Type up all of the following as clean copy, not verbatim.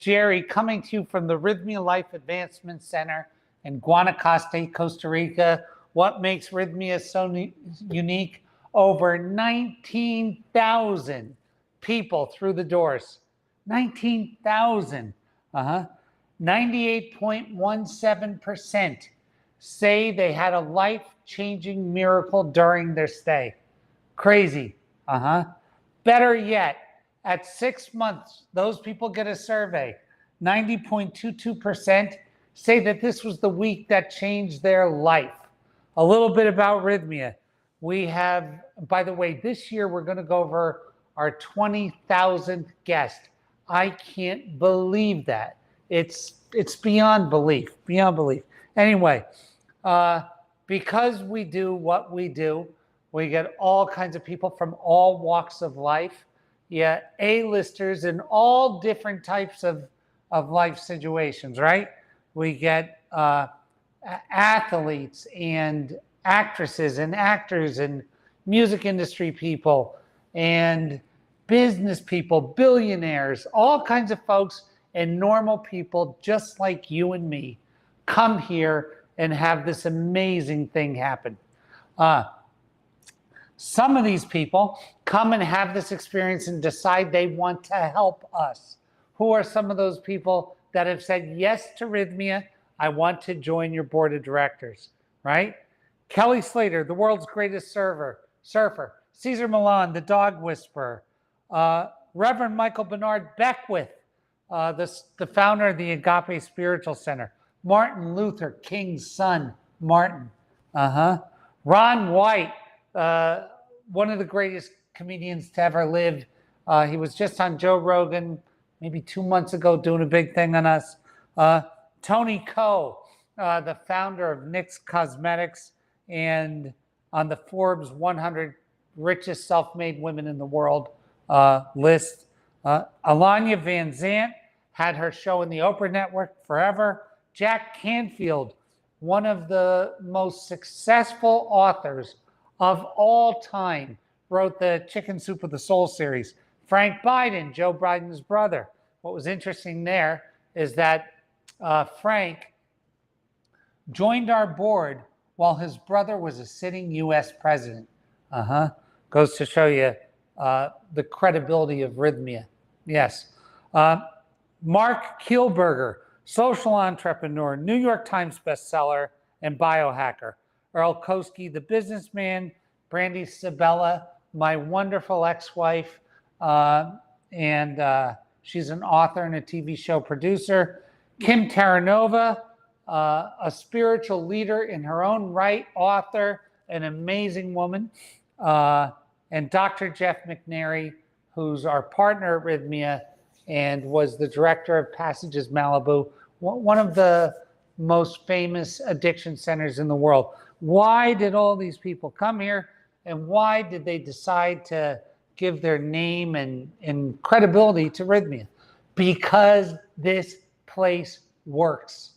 Jerry, coming to you from the Rythmia Life Advancement Center in Guanacaste, Costa Rica. What makes Rythmia so unique? Over 19,000 people through the doors. 19,000. 98.17% say they had a life-changing miracle during their stay. Crazy. Better yet, at 6 months, those people get a survey. 90.22% say that this was the week that changed their life. A little bit about Rythmia. We have, by the way, this year we're going to go over our 20,000th guest. I can't believe that. It's beyond belief, beyond belief. Anyway, because we do what we do, we get all kinds of people from all walks of life. Yeah, A-listers in all different types of life situations, right? We get athletes and actresses and actors and music industry people and business people, billionaires, all kinds of folks and normal people just like you and me come here and have this amazing thing happen. Some of these people come and have this experience and decide they want to help us. Who are some of those people that have said yes to Rythmia? I want to join your board of directors, right? Kelly Slater, the world's greatest surfer. Cesar Millan, the dog whisperer. Reverend Michael Bernard Beckwith, the founder of the Agape Spiritual Center. Martin Luther King's son, Martin. Ron White, one of the greatest comedians to ever live. He was just on Joe Rogan maybe 2 months ago doing a big thing on us. Tony Ko, the founder of NYX Cosmetics and on the Forbes 100 richest self-made women in the world list. Alanya Van Zant had her show in the Oprah Network forever. Jack Canfield, one of the most successful authors of all time, wrote the Chicken Soup of the Soul series. Frank Biden, Joe Biden's brother. What was interesting there is that Frank joined our board while his brother was a sitting U.S. president. Goes to show you the credibility of Rythmia. Yes. Mark Kielberger, social entrepreneur, New York Times bestseller, and biohacker. Earl Koski, the businessman. Brandy Sabella, my wonderful ex-wife, and she's an author and a TV show producer. Kim Taranova, a spiritual leader in her own right, author, an amazing woman. And Dr. Jeff McNary, who's our partner at Rythmia and was the director of Passages Malibu, one of the most famous addiction centers in the world. Why did all these people come here, and why did they decide to give their name and credibility to Rythmia? Because this place works.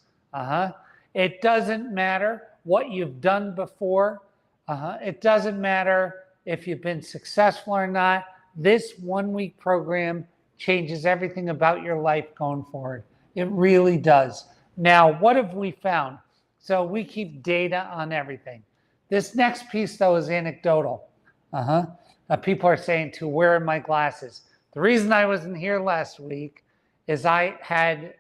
It doesn't matter what you've done before. It doesn't matter if you've been successful or not. This 1 week program changes everything about your life going forward. It really does. Now, what have we found? So we keep data on everything. This next piece, though, is anecdotal. People are saying, too, where are my glasses? The reason I wasn't here last week is I had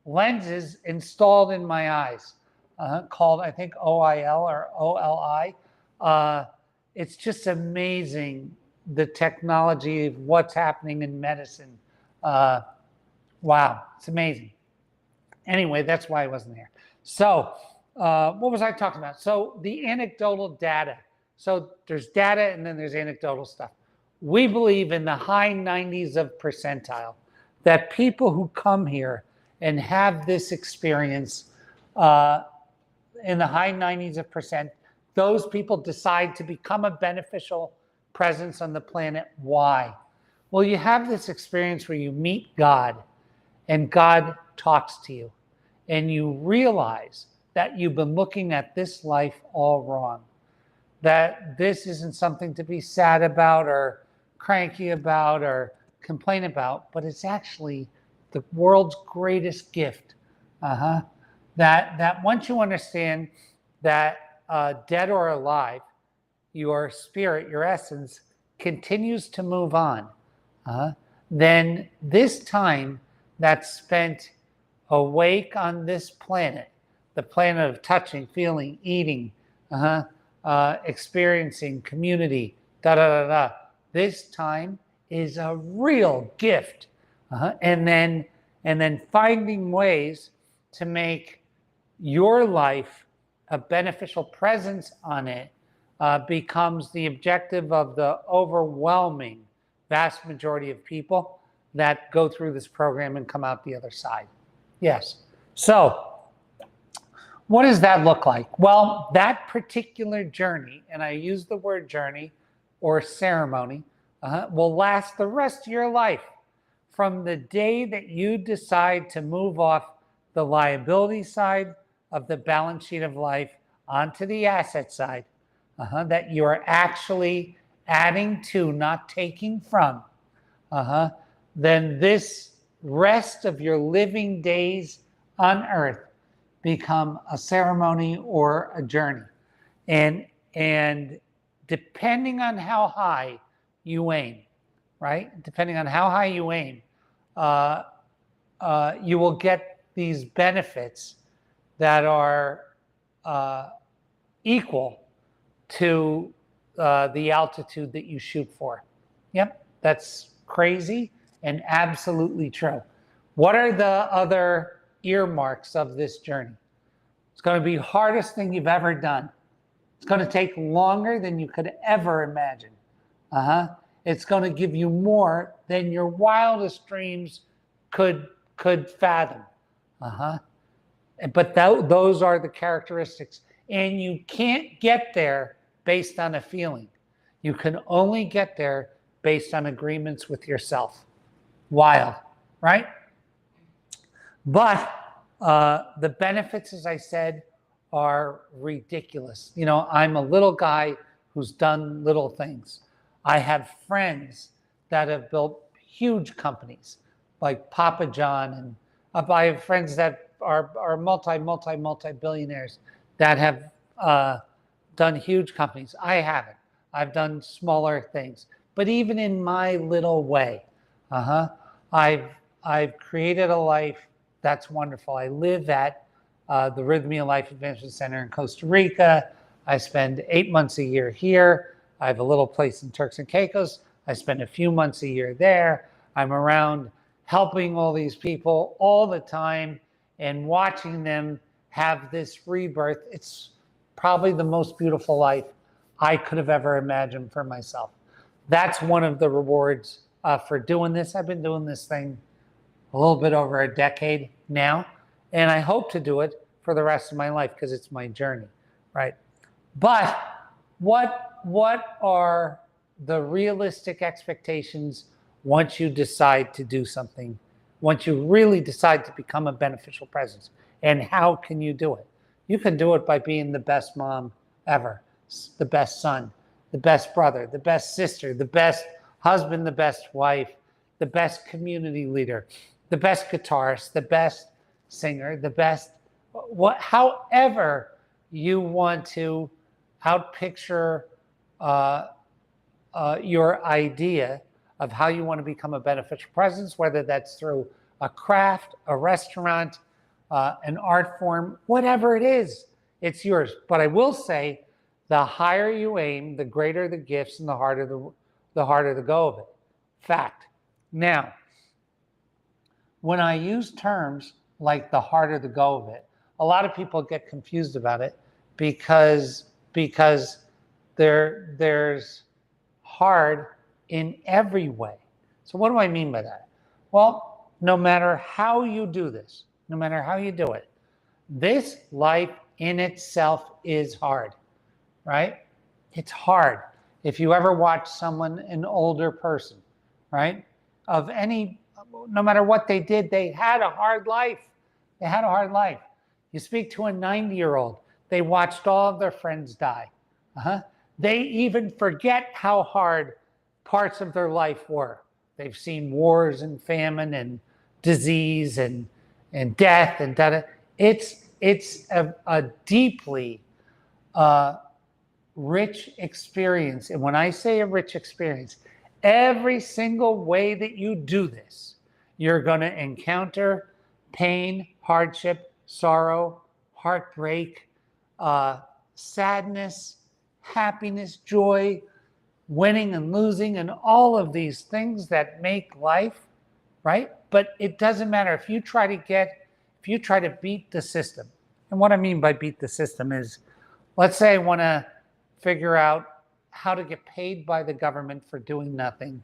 lenses installed in my eyes, called, I think, OIL or OLI. It's just amazing, the technology of what's happening in medicine. Wow, it's amazing. Anyway, that's why I wasn't here. So what was I talking about? So the anecdotal data. So there's data and then there's anecdotal stuff. We believe in the high 90s of percentile, that people who come here and have this experience in the high 90s of percent, those people decide to become a beneficial presence on the planet. Why? Well, you have this experience where you meet God and God talks to you and you realize that you've been looking at this life all wrong, that this isn't something to be sad about or cranky about or complain about, but it's actually the world's greatest gift. That once you understand that dead or alive, your spirit, your essence, continues to move on, then this time that's spent awake on this planet, the planet of touching, feeling, eating, experiencing, community, this time is a real gift. And then finding ways to make your life a beneficial presence on it becomes the objective of the overwhelming vast majority of people that go through this program and come out the other side. Yes. So what does that look like? Well, that particular journey, and I use the word journey or ceremony, will last the rest of your life. From the day that you decide to move off the liability side of the balance sheet of life onto the asset side, that you are actually adding to, not taking from, then this rest of your living days on earth become a ceremony or a journey. And depending on how high you aim, right? Depending on how high you aim, you will get these benefits that are equal to the altitude that you shoot for. Yep, that's crazy and absolutely true. What are the other earmarks of this journey? It's going to be the hardest thing you've ever done. It's going to take longer than you could ever imagine. It's going to give you more than your wildest dreams could fathom. But those are the characteristics. And you can't get there based on a feeling. You can only get there based on agreements with yourself. Wild, right? But the benefits, as I said, are ridiculous. You know, I'm a little guy who's done little things. I have friends that have built huge companies like Papa John, and I have friends that are multi-billionaires that have done huge companies. I haven't. I've done smaller things. But even in my little way, I've created a life that's wonderful. I live at the Rythmia Life Advancement Center in Costa Rica. I spend 8 months a year here. I have a little place in Turks and Caicos. I spend a few months a year there. I'm around helping all these people all the time and watching them have this rebirth. It's probably the most beautiful life I could have ever imagined for myself. That's one of the rewards for doing this. I've been doing this thing a little bit over a decade now, and I hope to do it for the rest of my life because it's my journey, right? But what are the realistic expectations once you decide to do something, once you really decide to become a beneficial presence? And how can you do it? You can do it by being the best mom ever, the best son, the best brother, the best sister, the best husband, the best wife, the best community leader, the best guitarist, the best singer, the best, however you want to outpicture your idea of how you want to become a beneficial presence, whether that's through a craft, a restaurant, an art form, whatever it is, it's yours. But I will say, the higher you aim, the greater the gifts and the harder the go of it. Fact. Now, when I use terms like the harder the go of it, a lot of people get confused about it because there's hard in every way. So what do I mean by that? Well, no matter how you do this, no matter how you do it, this life in itself is hard, right? It's hard. If you ever watch someone, an older person, right, of any, no matter what they did, they had a hard life. They had a hard life. You speak to a 90-year-old, they watched all of their friends die. They even forget how hard parts of their life were. They've seen wars and famine disease and death and da. It's a deeply rich experience. And when I say a rich experience, every single way that you do this, you're going to encounter pain, hardship, sorrow, heartbreak, sadness, happiness, joy, winning and losing, and all of these things that make life, right? But it doesn't matter if you try to beat the system. And what I mean by beat the system is, let's say I want to figure out how to get paid by the government for doing nothing,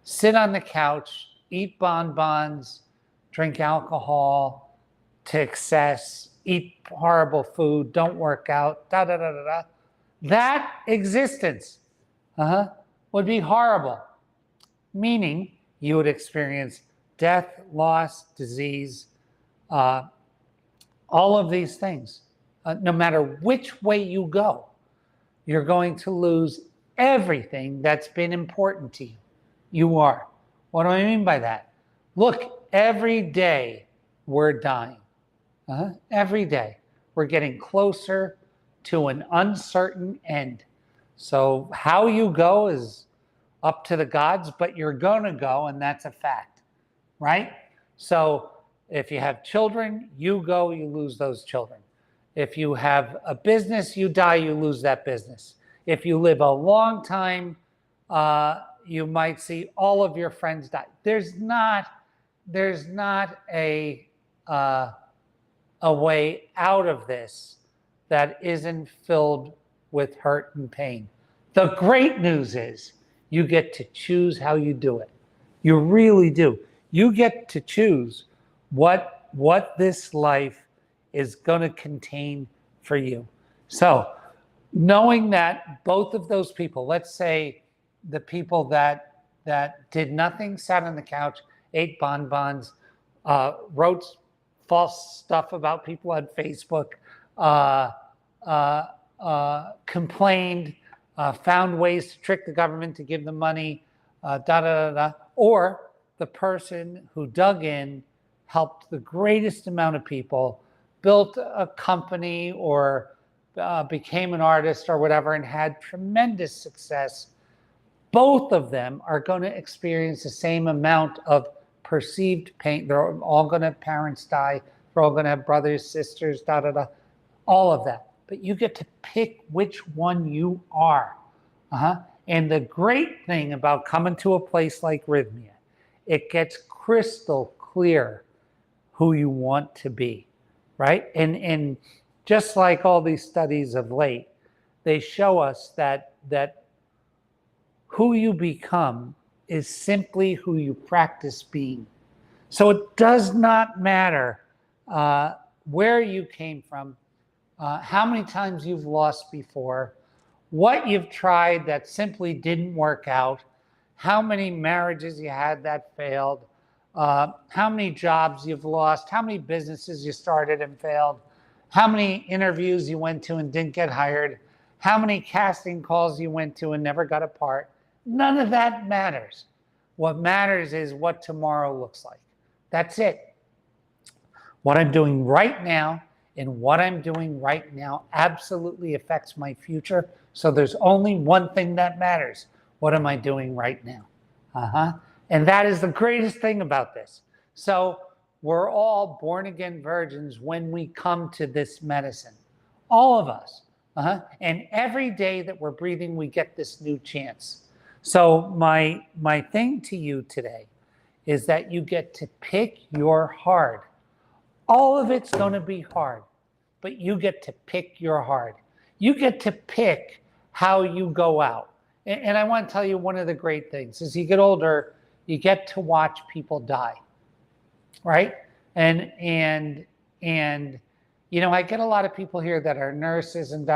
sit on the couch, eat bonbons, drink alcohol to excess, eat horrible food, don't work out, da da da da da. That existence would be horrible, meaning you would experience death, loss, disease, all of these things. No matter which way you go, you're going to lose everything that's been important to you. You are. What do I mean by that? Look, every day we're dying. Every day we're getting closer to an uncertain end. So how you go is up to the gods, but you're going to go, and that's a fact, right? So if you have children, you go, you lose those children. If you have a business, you die, you lose that business. If you live a long time, you might see all of your friends die. There's not a way out of this that isn't filled with hurt and pain. The great news is you get to choose how you do it. You really do. You get to choose what this life is going to contain for you. So knowing that both of those people, let's say the people that did nothing, sat on the couch, ate bonbons, wrote false stuff about people on Facebook, complained, found ways to trick the government to give them money, or the person who dug in, helped the greatest amount of people, built a company or became an artist or whatever and had tremendous success. Both of them are going to experience the same amount of perceived pain. They're all going to have parents die. They're all going to have brothers, sisters, all of that. But you get to pick which one you are. And the great thing about coming to a place like Rythmia, it gets crystal clear who you want to be, right? And just like all these studies of late, they show us that who you become is simply who you practice being. So it does not matter where you came from, how many times you've lost before, what you've tried that simply didn't work out, how many marriages you had that failed, how many jobs you've lost, how many businesses you started and failed, how many interviews you went to and didn't get hired, how many casting calls you went to and never got a part. None of that matters. What matters is what tomorrow looks like. That's it. What I'm doing right now and what I'm doing right now absolutely affects my future. So there's only one thing that matters. What am I doing right now? And that is the greatest thing about this. So we're all born again virgins when we come to this medicine. All of us. And every day that we're breathing, we get this new chance. So my thing to you today is that you get to pick your hard. All of it's going to be hard, but you get to pick your hard. You get to pick how you go out. And I want to tell you one of the great things. As you get older, you get to watch people die, right? And you know, I get a lot of people here that are nurses and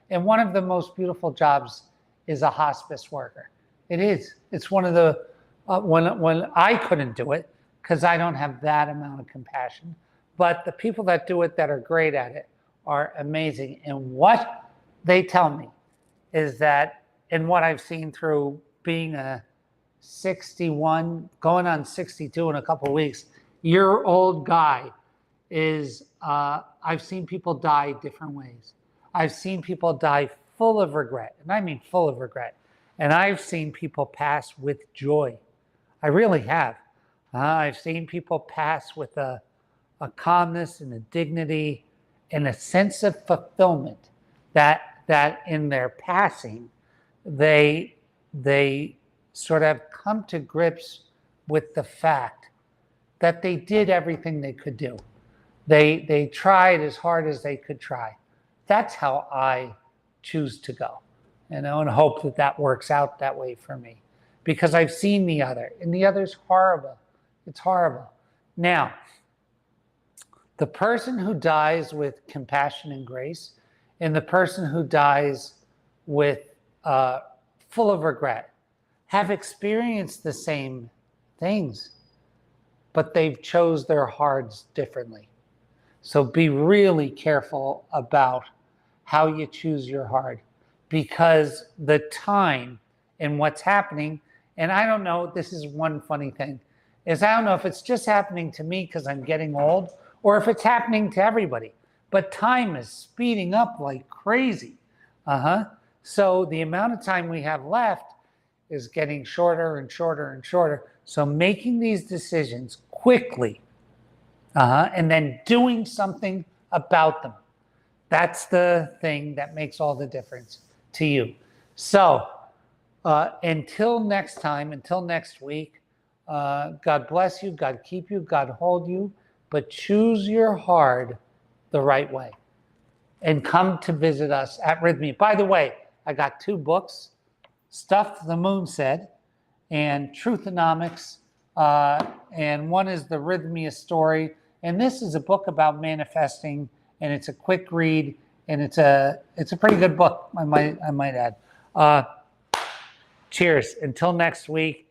and one of the most beautiful jobs is a hospice worker. It is. It's one of the, when I couldn't do it, because I don't have that amount of compassion, but the people that do it that are great at it are amazing. And what they tell me is that, and what I've seen through being a 61, going on 62 in a couple of weeks, year-old guy is, I've seen people die different ways. I've seen people die full of regret, and I mean full of regret. And I've seen people pass with joy. I really have. I've seen people pass with a calmness and a dignity and a sense of fulfillment that in their passing, they sort of come to grips with the fact that they did everything they could do. They tried as hard as they could try. That's how I choose to go, and hope that that works out that way for me, because I've seen the other, and the other's horrible. It's horrible. Now, the person who dies with compassion and grace, and the person who dies with full of regret, have experienced the same things, but they've chose their hards differently. So be really careful about how you choose your hard, because the time and what's happening, and I don't know, this is one funny thing, is I don't know if it's just happening to me because I'm getting old, or if it's happening to everybody, but time is speeding up like crazy. So the amount of time we have left is getting shorter and shorter and shorter. So making these decisions quickly, and then doing something about them. That's the thing that makes all the difference to you. So until next time, until next week, God bless you, God keep you, God hold you, but choose your hard the right way. And come to visit us at Rythmia. By the way, I got 2 books, Stuff the Moon Said and Truthonomics, and one is the Rythmia Story. And this is a book about manifesting, and it's a quick read, and it's a pretty good book, I might add. Cheers. Until next week.